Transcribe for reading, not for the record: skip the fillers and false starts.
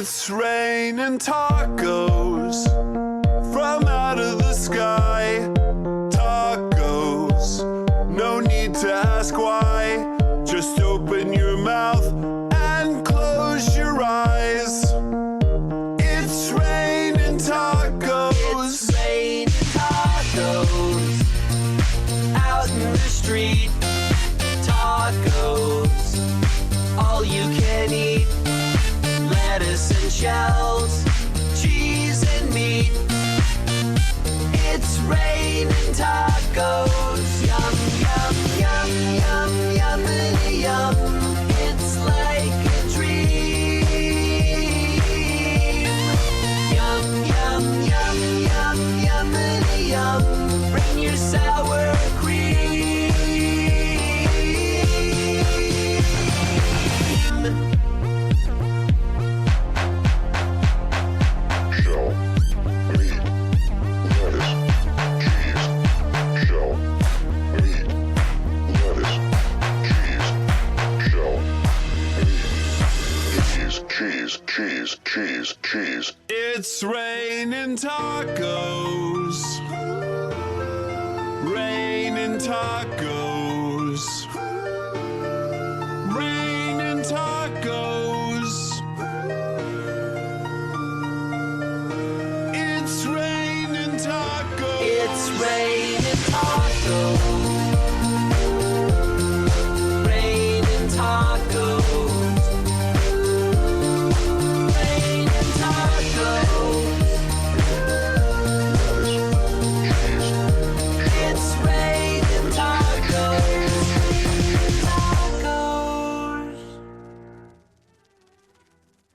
It's raining tacos from out of the sky. Tacos, no need to ask why. Just open your mouth and close your eyes. It's raining tacos. It's raining tacos out in the street. Tacos, all you can eat. Lettuce and shells, cheese and meat. It's raining tacos. Yum, yum, yum, yum, yummity yum. It's like a dream. Yum, yum, yum, yum, yummity yum. Bring your sour cream. Shell, meat, lettuce, cheese. Shell, meat, lettuce, cheese. Shell, meat, cheese. It's raining tacos. Raining tacos.